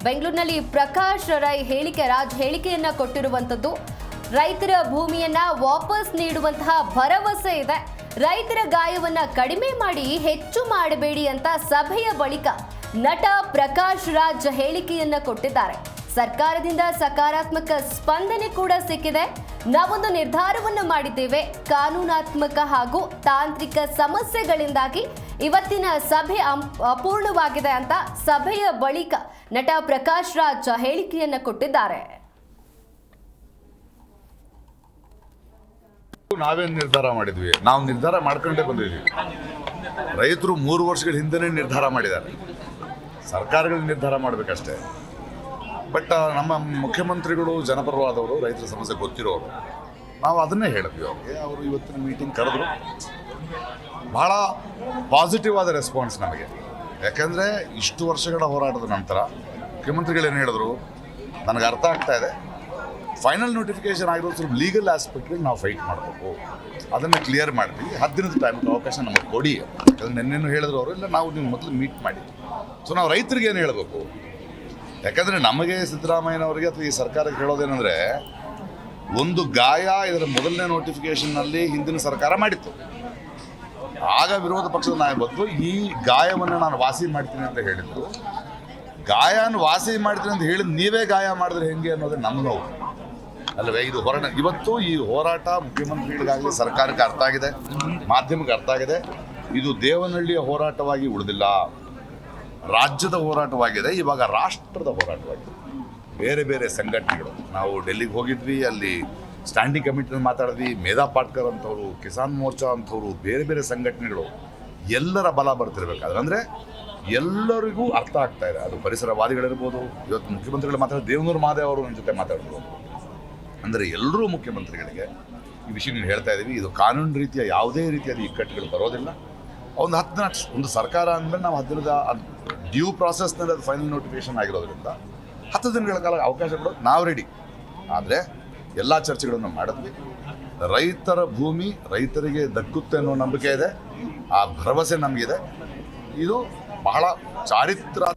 ಬೆಂಗಳೂರಿನಲ್ಲಿ ಪ್ರಕಾಶ್ ರೈ ಹೇಳಿಕೆಯನ್ನ ಕೊಟ್ಟಿರುವಂತದ್ದು. ರೈತರ ಭೂಮಿಯನ್ನ ವಾಪಸ್ ನೀಡುವಂತಹ ಭರವಸೆ ಇದೆ. ರೈತರ ಗಾಯವನ್ನ ಕಡಿಮೆ ಮಾಡಿ ಹೆಚ್ಚು ಮಾಡಬೇಡಿ ಅಂತ ಸಭೆಯ ಬಳಿಕ ನಟ ಪ್ರಕಾಶ್ ರಾಜ್ ಹೇಳಿಕೆಯನ್ನ ಕೊಟ್ಟಿದ್ದಾರೆ. ಸರ್ಕಾರದಿಂದ ಸಕಾರಾತ್ಮಕ ಸ್ಪಂದನೆ ಕೂಡ ಸಿಕ್ಕಿದೆ. ನಾವೊಂದು ನಿರ್ಧಾರವನ್ನು ಮಾಡಿದ್ದೇವೆ. ಕಾನೂನಾತ್ಮಕ ಹಾಗೂ ತಾಂತ್ರಿಕ ಸಮಸ್ಯೆಗಳಿಂದಾಗಿ ಇವತ್ತಿನ ಸಭೆ ಅಪೂರ್ಣವಾಗಿದೆ ಅಂತ ಸಭೆಯ ಬಳಿಕ ನಟ ಪ್ರಕಾಶ್ ರಾಜ್ ಹೇಳಿಕೆಯನ್ನ ಕೊಟ್ಟಿದ್ದಾರೆ. ನಾವೇನು ನಿರ್ಧಾರ ಮಾಡಿದ್ವಿ? ನಾವು ನಿರ್ಧಾರ ಮಾಡ್ಕೊಂಡೇ ಬಂದಿದ್ವಿ. ರೈತರು 3 ವರ್ಷಗಳ ಹಿಂದೆನೇ ನಿರ್ಧಾರ ಮಾಡಿದ್ದಾರೆ. ಸರ್ಕಾರಗಳು ನಿರ್ಧಾರ ಮಾಡಬೇಕಷ್ಟೇ. ಬಟ್ ನಮ್ಮ ಮುಖ್ಯಮಂತ್ರಿಗಳು ಜನಪರವಾದವರು, ರೈತರ ಸಮಸ್ಯೆ ಗೊತ್ತಿರೋರು. ನಾವು ಅದನ್ನೇ ಹೇಳಿದ್ವಿ ಅವ್ರಿಗೆ. ಅವರು ಇವತ್ತಿನ ಮೀಟಿಂಗ್ ಕರೆದ್ರು. ಭಾಳ ಪಾಸಿಟಿವ್ ಆದ ರೆಸ್ಪಾನ್ಸ್ ನಮಗೆ. ಯಾಕೆಂದರೆ ಇಷ್ಟು ವರ್ಷಗಳ ಹೋರಾಟದ ನಂತರ ಮುಖ್ಯಮಂತ್ರಿಗಳೇನು ಹೇಳಿದ್ರು, ನನಗೆ ಅರ್ಥ ಆಗ್ತಾ ಇದೆ, ಫೈನಲ್ ನೋಟಿಫಿಕೇಶನ್ ಆಗಿರೋದು ಸ್ವಲ್ಪ ಲೀಗಲ್ ಆಸ್ಪೆಕ್ಟ್ಗೆ ನಾವು ಫೈಟ್ ಮಾಡಬೇಕು, ಅದನ್ನು ಕ್ಲಿಯರ್ ಮಾಡ್ತೀವಿ, 10 ದಿನದ ಟೈಮ್ ಅವಕಾಶ ನಮಗೆ ಕೊಡಿ. ಯಾಕಂದರೆ ನಿನ್ನೇನು ಹೇಳಿದ್ರು ಅವರು, ಇಲ್ಲ ನಾವು ನೀವು ಮೊದಲು ಮೀಟ್ ಮಾಡಿ. ಸೊ ನಾವು ರೈತರಿಗೆ ಏನು ಹೇಳಬೇಕು? ಯಾಕಂದರೆ ನಮಗೆ ಸಿದ್ದರಾಮಯ್ಯನವರಿಗೆ ಅಥವಾ ಈ ಸರ್ಕಾರಕ್ಕೆ ಹೇಳೋದೇನೆಂದರೆ, ಒಂದು ಗಾಯ ಇದರ ಮೊದಲನೇ ನೋಟಿಫಿಕೇಷನ್ನಲ್ಲಿ ಹಿಂದಿನ ಸರ್ಕಾರ ಮಾಡಿತ್ತು. ಆಗ ವಿರೋಧ ಪಕ್ಷದ ನಾಯಕರು ಈ ಗಾಯವನ್ನು ನಾನು ವಾಸಿ ಮಾಡ್ತೀನಿ ಅಂತ ಹೇಳಿದ್ರು. ಗಾಯನ ವಾಸಿ ಮಾಡ್ತೀನಿ ಅಂತ ಹೇಳಿದ್ ನೀವೇ ಗಾಯ ಮಾಡಿದ್ರೆ ಹೆಂಗೆ ಅನ್ನೋದೇ ನಮ್ಮ ನೋವು ಅಲ್ಲವೇ? ಇದು ಇವತ್ತು ಈ ಹೋರಾಟ ಮುಖ್ಯಮಂತ್ರಿಗಳಿಗಾಗಲಿ ಸರ್ಕಾರಕ್ಕೆ ಅರ್ಥ ಆಗಿದೆ, ಮಾಧ್ಯಮಕ್ಕೆ ಅರ್ಥ ಆಗಿದೆ. ಇದು ದೇವನಹಳ್ಳಿಯ ಹೋರಾಟವಾಗಿ ಉಳಿದಿಲ್ಲ, ರಾಜ್ಯದ ಹೋರಾಟವಾಗಿದೆ, ಇವಾಗ ರಾಷ್ಟ್ರದ ಹೋರಾಟವಾಗಿದೆ. ಬೇರೆ ಬೇರೆ ಸಂಘಟನೆಗಳು, ನಾವು ಡೆಲ್ಲಿಗೆ ಹೋಗಿದ್ವಿ, ಅಲ್ಲಿ ಸ್ಟ್ಯಾಂಡಿಂಗ್ ಕಮಿಟಿನಲ್ಲಿ ಮಾತಾಡಿದ್ವಿ. ಮೇಧಾ ಪಾಟ್ಕರ್ ಅಂಥವ್ರು, ಕಿಸಾನ್ ಮೋರ್ಚಾ ಅಂಥವ್ರು, ಬೇರೆ ಬೇರೆ ಸಂಘಟನೆಗಳು, ಎಲ್ಲರ ಬಲ ಬರ್ತಿರ್ಬೇಕಾದ್ರೆ ಅಂದರೆ ಎಲ್ಲರಿಗೂ ಅರ್ಥ ಆಗ್ತಾ ಇದೆ. ಅದು ಪರಿಸರವಾದಿಗಳಿರ್ಬೋದು, ಇವತ್ತು ಮುಖ್ಯಮಂತ್ರಿಗಳು ಮಾತಾಡಿದ ದೇವನೂರು ಮಾದೇವ್ ಅವರು ನನ್ನ ಜೊತೆ ಮಾತಾಡಿದ್ರು. ಅಂದರೆ ಎಲ್ಲರೂ ಮುಖ್ಯಮಂತ್ರಿಗಳಿಗೆ ಈ ವಿಷಯ ಹೇಳ್ತಾ ಇದ್ದೀವಿ. ಇದು ಕಾನೂನು ರೀತಿಯ ಯಾವುದೇ ರೀತಿಯಾದ ಇಕ್ಕಟ್ಟುಗಳು ಬರೋದಿಲ್ಲ. ಒಂದು 10 ದಿನ, ಒಂದು ಸರ್ಕಾರ ಅಂದರೆ ನಾವು 10 ದಿನದ ಡ್ಯೂ ಪ್ರಾಸೆಸ್ನಲ್ಲಿ ಅದು ಫೈನಲ್ ನೋಟಿಫಿಕೇಶನ್ ಆಗಿರೋದ್ರಿಂದ 10 ದಿನಗಳ ಕಾಲ ಅವಕಾಶ ಕೊಡೋದು ನಾವು ರೆಡಿ. ಆದರೆ ಎಲ್ಲ ಚರ್ಚೆಗಳನ್ನು ಮಾಡಿದ್ವಿ. ರೈತರ ಭೂಮಿ ರೈತರಿಗೆ ದಕ್ಕುತ್ತೆ ಅನ್ನೋ ನಂಬಿಕೆ ಇದೆ, ಆ ಭರವಸೆ ನಮಗಿದೆ. ಇದು ಬಹಳ ಚಾರಿತ್ರಾತ್ಮಕ